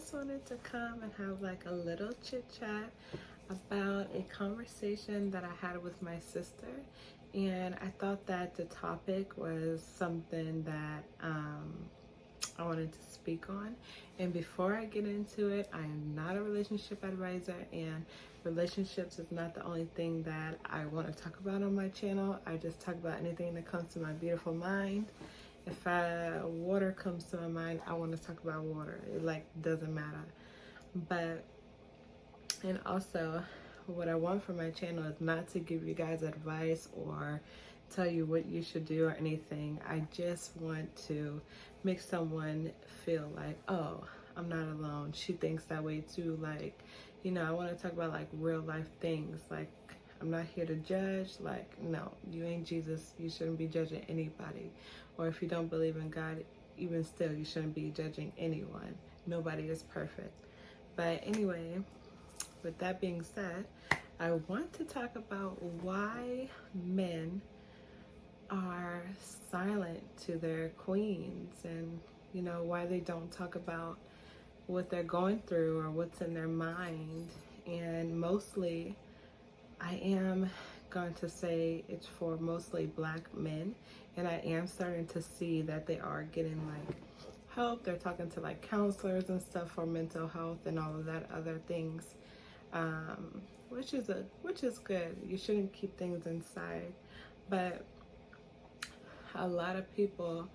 just wanted to come and have like a little chit chat about a conversation that I had with my sister. And I thought that the topic was something that I wanted to speak on. And before I get into it, I am not a relationship advisor, and relationships is not the only thing that I want to talk about on my channel. I just talk about anything that comes to my beautiful mind. If water comes to my mind, I want to talk about water. It like doesn't matter. But and also, what I want from my channel is not to give you guys advice or tell you what you should do or anything. I just want to make someone feel like, oh, I'm not alone. She thinks that way too. Like, I want to talk about like real life things. Like, I'm not here to judge. Like, no, you ain't Jesus. You shouldn't be judging anybody. Or if you don't believe in God, even still, you shouldn't be judging anyone. Nobody is perfect. But anyway, with that being said, I want to talk about why men are silent to their queens, and why they don't talk about what they're going through or what's in their mind. And mostly, I am going to say it's for mostly black men, and I am starting to see that they are getting like help. They're talking to like counselors and stuff for mental health and all of that other things, which is good. You shouldn't keep things inside, but a lot of people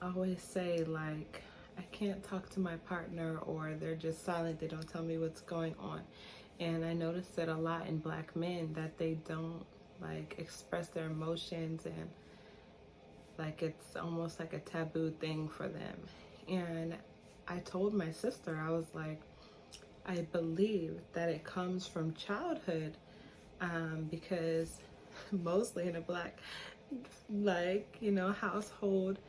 always say like, I can't talk to my partner, or they're just silent. They don't tell me what's going on. And I noticed it a lot in black men, that they don't like express their emotions, and like it's almost like a taboo thing for them. And I told my sister, I was like, I believe that it comes from childhood, because mostly in a black household,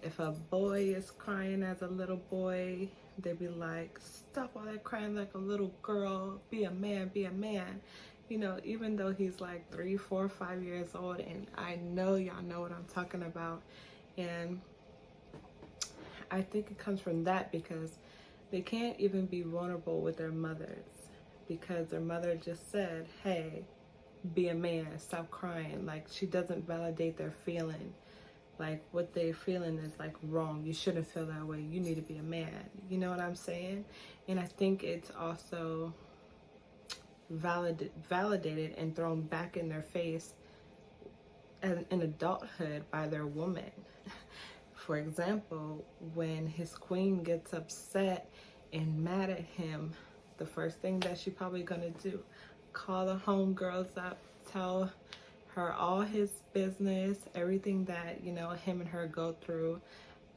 if a boy is crying as a little boy, they'd be like, stop all that crying like a little girl, be a man, be a man. Even though he's like 3, 4, 5 years old, and I know y'all know what I'm talking about. And I think it comes from that, because they can't even be vulnerable with their mothers, because their mother just said, hey, be a man, stop crying. Like, she doesn't validate their feeling. Like, what they're feeling is like wrong. You shouldn't feel that way. You need to be a man. You know what I'm saying? And I think it's also validated and thrown back in their face in adulthood by their woman. For example, when his queen gets upset and mad at him, the first thing that she's probably gonna do, call the homegirls up, tell her all his business, everything that him and her go through,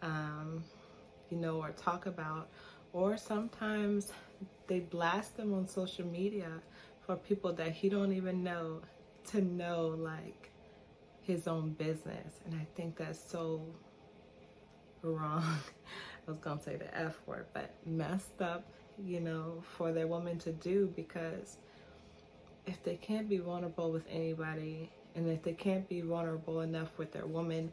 or talk about. Or sometimes they blast them on social media for people that he don't even know to know like his own business. And I think that's so wrong. I was gonna say the F word, but messed up, for their woman to do, because if they can't be vulnerable with anybody, and if they can't be vulnerable enough with their woman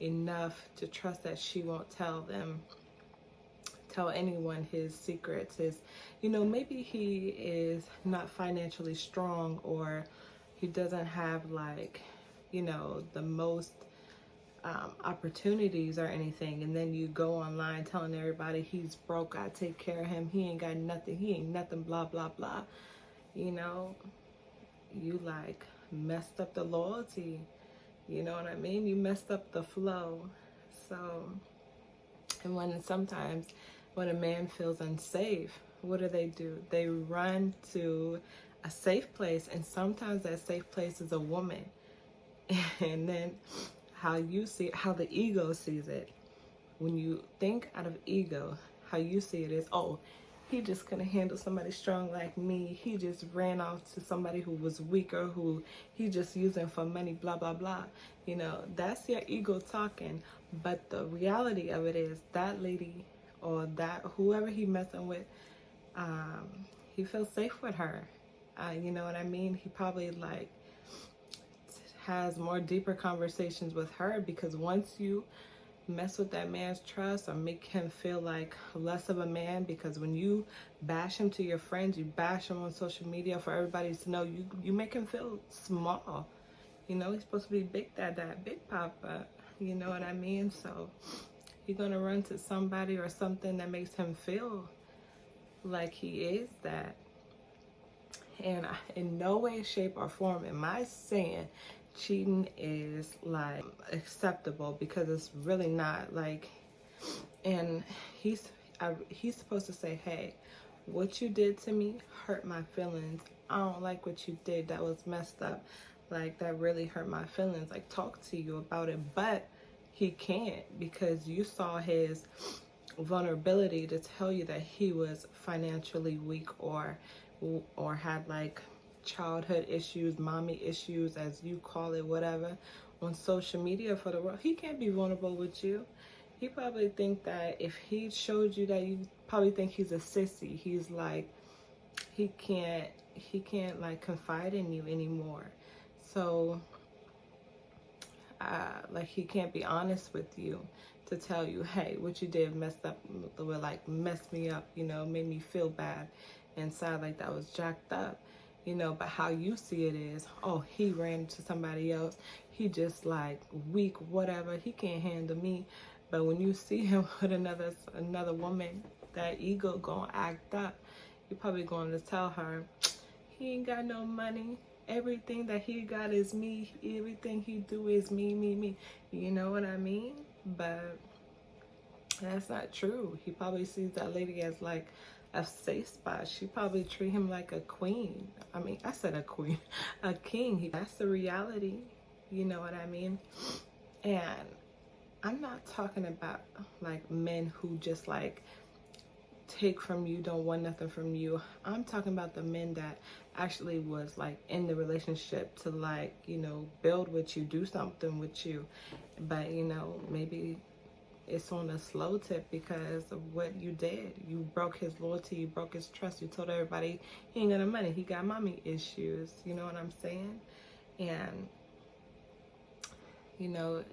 enough to trust that she won't tell anyone his secrets, maybe he is not financially strong, or he doesn't have like, the most opportunities or anything, and then you go online telling everybody he's broke, I take care of him, he ain't got nothing, blah blah blah. You like messed up the loyalty, you know what I mean? You messed up the flow. So, and sometimes when a man feels unsafe, what do? They run to a safe place, and sometimes that safe place is a woman. And then how the ego sees it, when you think out of ego, how you see it is, oh, he just couldn't handle somebody strong like me. He just ran off to somebody who was weaker, who he just using for money, blah, blah, blah. That's your ego talking. But the reality of it is that lady, or that whoever he messing with, he feels safe with her. You know what I mean? He probably like has more deeper conversations with her, because once you mess with that man's trust or make him feel like less of a man, because when you bash him to your friends, you bash him on social media for everybody to know, you make him feel small. You know, he's supposed to be big dad, big papa. You know what I mean? So you're going to run to somebody or something that makes him feel like he is that. And in no way, shape, or form am I saying cheating is like acceptable, because it's really not. Like, and he's supposed to say, hey, what you did to me hurt my feelings. I don't like what you did. That was messed up. Like, that really hurt my feelings. Like, talk to you about it. But he can't, because you saw his vulnerability to tell you that he was financially weak or had like childhood issues, mommy issues, as you call it, whatever, on social media for the world. He can't be vulnerable with you. He probably think that if he showed you that, you probably think he's a sissy. He's like, he can't like confide in you anymore. So like, he can't be honest with you to tell you, hey, what you did messed up, like messed me up, you know, made me feel bad inside, like that was jacked up, you know. But how you see it is, oh, he ran to somebody else, he just like weak, whatever, he can't handle me. But when you see him with another woman, that ego gonna act up. You're probably going to tell her, he ain't got no money, everything that he got is me, everything he do is me. You know what I mean? But that's not true. He probably sees that lady as like a safe spot. She probably treat him like a queen. I mean, I said a queen, a king. That's the reality. You know what I mean? And I'm not talking about like men who just like take from you, don't want nothing from you. I'm talking about the men that actually was like in the relationship to like, you know, build with you, do something with you. But, you know, maybe it's on a slow tip because of what you did. You broke his loyalty, you broke his trust. You told everybody he ain't got no money, he got mommy issues. You know what I'm saying? And, you know,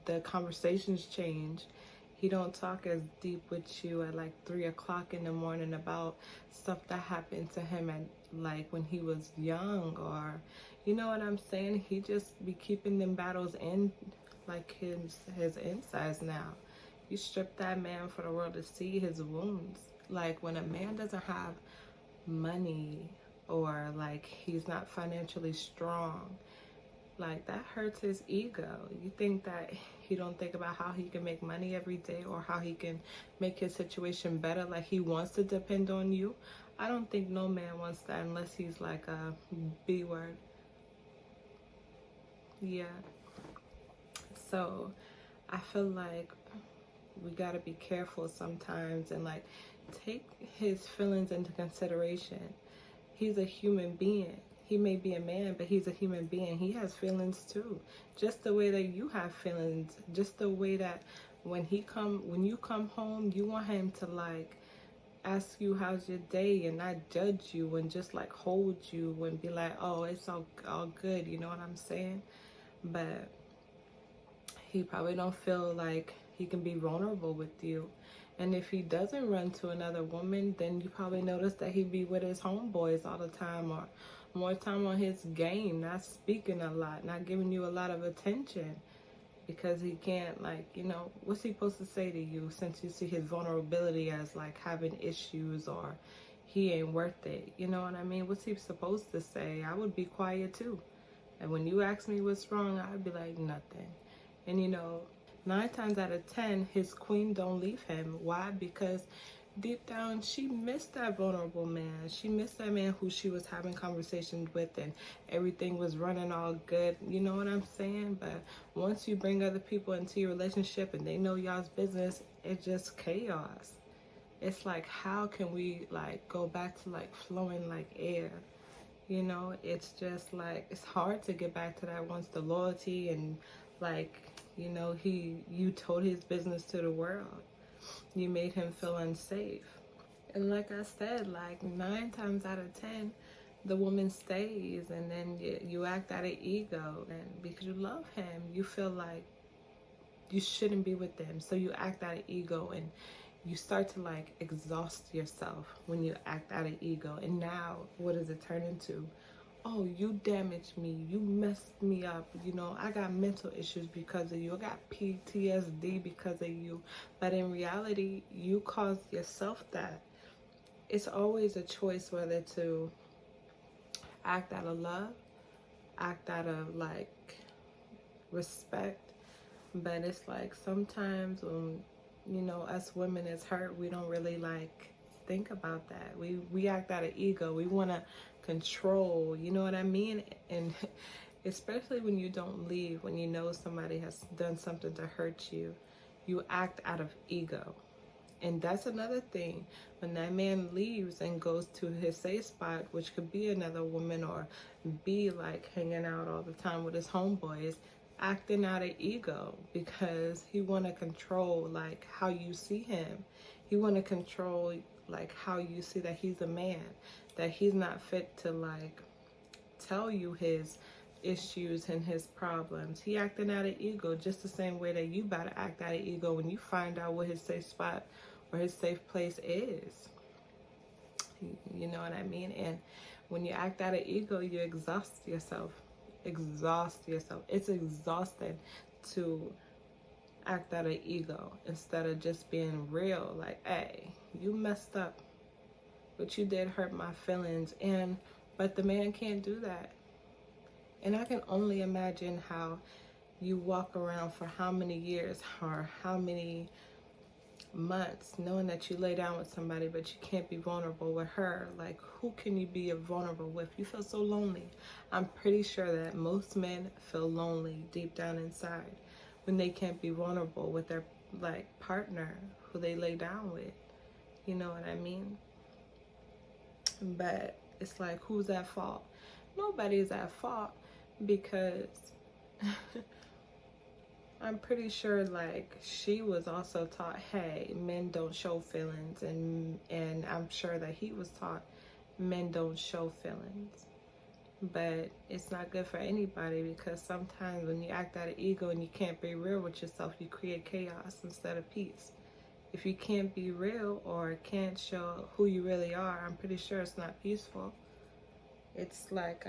the conversations change. He don't talk as deep with you at like 3 o'clock in the morning about stuff that happened to him at like when he was young, or, you know what I'm saying? He just be keeping them battles in like his insides now. You strip that man for the world to see his wounds. Like, when a man doesn't have money, or like he's not financially strong, like, that hurts his ego. You think that he don't think about how he can make money every day, or how he can make his situation better? Like, he wants to depend on you. I don't think no man wants that unless he's like a B word. Yeah. So I feel like we got to be careful sometimes and like take his feelings into consideration. He's a human being. He may be a man, but he's a human being. He has feelings too. Just the way that you have feelings. Just the way that when you come home, you want him to like ask you how's your day and not judge you, and just like hold you and be like, oh, it's all good. You know what I'm saying? But he probably don't feel like he can be vulnerable with you. And if he doesn't run to another woman, then you probably notice that he be with his homeboys all the time, or more time on his game, not speaking a lot, not giving you a lot of attention, because he can't, like, you know, what's he supposed to say to you, since you see his vulnerability as like having issues, or he ain't worth it? You know what I mean? What's he supposed to say? I would be quiet too. And when you ask me what's wrong, I'd be like, nothing. And, you know, 9 times out of 10, his queen don't leave him. Why? Because deep down, she missed that vulnerable man. She missed that man who she was having conversations with, and everything was running all good. You know what I'm saying? But once you bring other people into your relationship and they know y'all's business, it's just chaos. It's like, how can we like go back to like flowing like air? You know, it's just like, it's hard to get back to that once the loyalty and like, you know, you told his business to the world. You made him feel unsafe. And like I said, like 9 times out of 10, the woman stays, and then you act out of ego, and because you love him, you feel like you shouldn't be with them. So you act out of ego, and you start to like exhaust yourself when you act out of ego. And now what does it turn into? Oh, you damaged me, you messed me up, you know, I got mental issues because of you, I got PTSD because of you. But in reality, you caused yourself that. It's always a choice whether to act out of love, act out of like respect. But it's like sometimes when, you know, us women is hurt, we don't really like think about that. We act out of ego. We want to control, you know what I mean? And especially when you don't leave, when you know somebody has done something to hurt you, you act out of ego. And that's another thing. When that man leaves and goes to his safe spot, which could be another woman or be like hanging out all the time with his homeboys, acting out of ego because he want to control like how you see him. He want to control like how you see that he's a man, that he's not fit to like tell you his issues and his problems. He acting out of ego just the same way that you about to act out of ego when you find out what his safe spot or his safe place is. You know what I mean? And when you act out of ego, you exhaust yourself. It's exhausting to act out of ego instead of just being real. Like, hey, you messed up, but you did hurt my feelings. But the man can't do that. And I can only imagine how you walk around for how many years or how many months knowing that you lay down with somebody but you can't be vulnerable with her. Like, who can you be vulnerable with? You feel so lonely. I'm pretty sure that most men feel lonely deep down inside when they can't be vulnerable with their like partner who they lay down with. You know what I mean? But it's like, who's at fault? Nobody's at fault, because I'm pretty sure like she was also taught, hey, men don't show feelings, and I'm sure that he was taught men don't show feelings. But it's not good for anybody, because sometimes when you act out of ego and you can't be real with yourself, you create chaos instead of peace. If you can't be real or can't show who you really are, I'm pretty sure it's not peaceful. It's like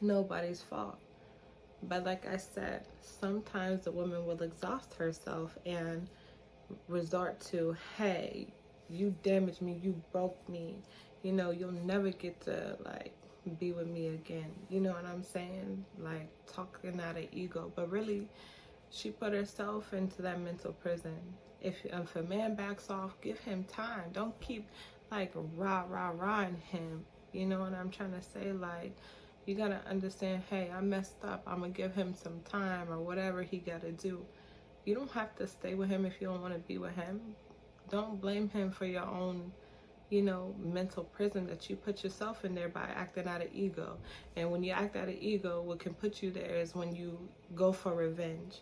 nobody's fault. But like I said, sometimes the woman will exhaust herself and resort to, hey, you damaged me, you broke me, you know, you'll never get to like be with me again. You know what I'm saying? Like talking out of ego. But really, she put herself into that mental prison. If a man backs off, give him time. Don't keep like rah-ing him. You know what I'm trying to say? Like, you gotta understand, hey, I messed up, I'm gonna give him some time or whatever he gotta do. You don't have to stay with him if you don't want to be with him. Don't blame him for your own, you know, mental prison that you put yourself in there by acting out of ego. And when you act out of ego, what can put you there is when you go for revenge.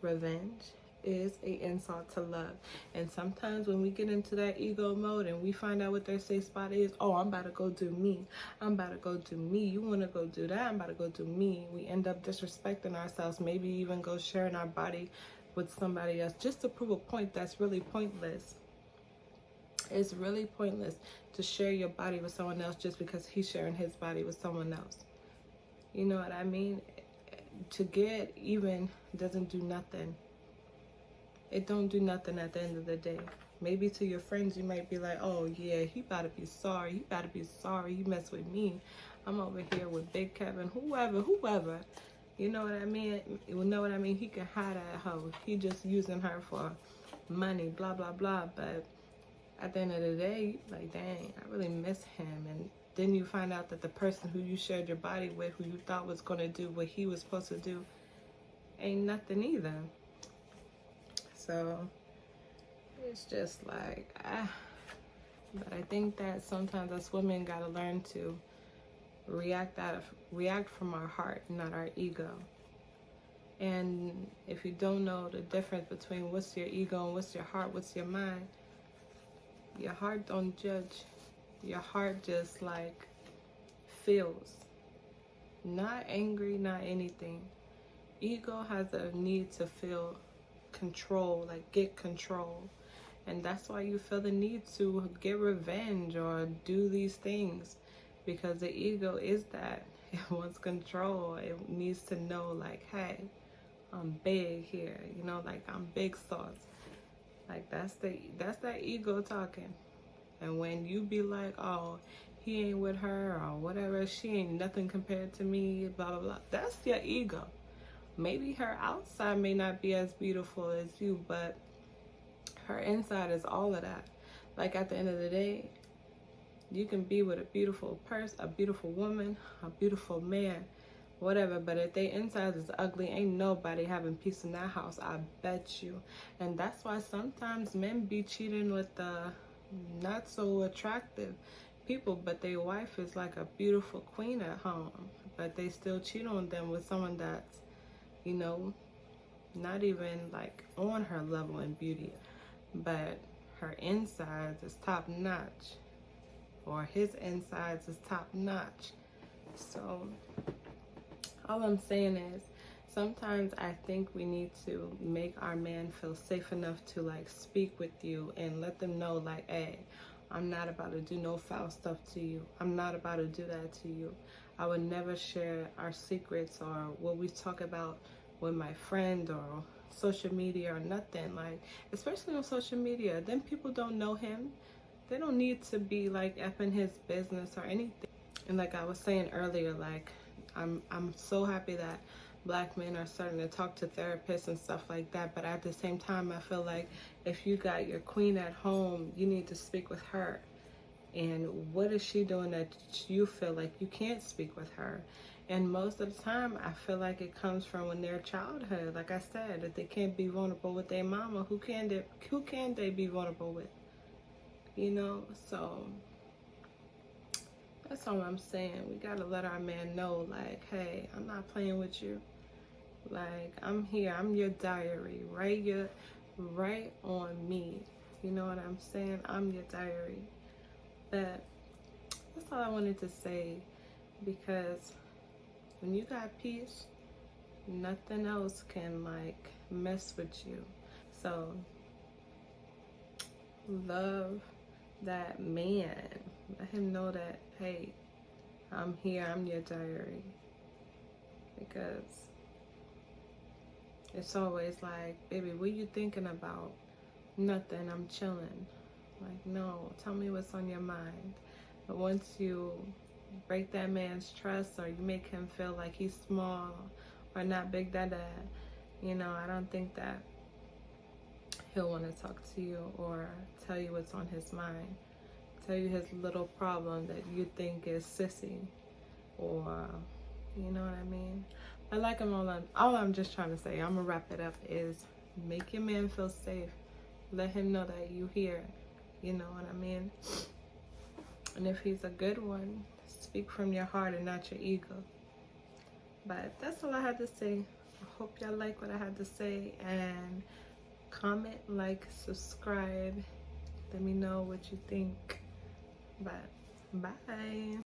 Revenge is an insult to love. And sometimes when we get into that ego mode and we find out what their safe spot is, oh, I'm about to go do me. I'm about to go do me. You want to go do that? I'm about to go do me. We end up disrespecting ourselves, maybe even go sharing our body with somebody else just to prove a point that's really pointless. It's really pointless to share your body with someone else just because he's sharing his body with someone else. You know what I mean? To get even doesn't do nothing. It don't do nothing at the end of the day. Maybe to your friends you might be like, oh yeah, he about to be sorry. He about to be sorry. He messed with me. I'm over here with Big Kevin. Whoever. You know what I mean? You know what I mean? He can hide at her. He just using her for money, blah, blah, blah. But at the end of the day, like, dang, I really miss him. And then you find out that the person who you shared your body with, who you thought was going to do what he was supposed to do, ain't nothing either. So it's just like, but I think that sometimes us women got to learn to react from our heart, not our ego. And if you don't know the difference between what's your ego and what's your heart, what's your mind, your heart don't judge. Your heart just like feels. Not angry, not anything. ego has a need to feel control, like get control. And that's why you feel the need to get revenge or do these things, because the ego is that. It wants control. It needs to know, like, hey, I'm big here, you know, like I'm big sauce. Like that's that ego talking. And when you be like, oh, he ain't with her or whatever, she ain't nothing compared to me, blah blah blah, that's your ego. Maybe her outside may not be as beautiful as you, but her inside is all of that. Like at the end of the day, you can be with a beautiful person, a beautiful woman, a beautiful man, whatever, but if they inside is ugly, ain't nobody having peace in that house, I bet you. And that's why sometimes men be cheating with the not so attractive people, but their wife is like a beautiful queen at home, but they still cheat on them with someone that's, you know, not even like on her level in beauty, but her insides is top notch, or his insides is top notch. So all I'm saying is, sometimes I think we need to make our man feel safe enough to like speak with you and let them know, like, hey, I'm not about to do no foul stuff to you. I'm not about to do that to you. I would never share our secrets or what we talk about with my friend or social media or nothing. Like, especially on social media, then people don't know him. They don't need to be like up in his business or anything. And like I was saying earlier, like I'm so happy that Black men are starting to talk to therapists and stuff like that, but at the same time I feel like if you got your queen at home, you need to speak with her. And what is she doing that you feel like you can't speak with her? And most of the time I feel like it comes from when they're childhood. Like I said, if they can't be vulnerable with their mama, who can they be vulnerable with? You know, so that's all I'm saying. We gotta let our man know, like, hey, I'm not playing with you. Like, I'm here. I'm your diary. Right on me. You know what I'm saying? I'm your diary. But that's all I wanted to say, because when you got peace, nothing else can like mess with you. So love that man. Let him know that, hey, I'm here, I'm your diary. Because it's always like, baby, what you thinking about? Nothing, I'm chilling. Like, no, tell me what's on your mind. But once you break that man's trust, or you make him feel like he's small or not big dada, you know, I don't think that he'll want to talk to you or tell you what's on his mind. Tell you his little problem that you think is sissy, or you know what I mean. I like him. All I'm just trying to say, I'm gonna wrap it up, is make your man feel safe. Let him know that you here. You know what I mean. And if he's a good one, speak from your heart and not your ego. But that's all I had to say. I hope y'all like what I had to say, and comment, like, subscribe. Let me know what you think. But bye.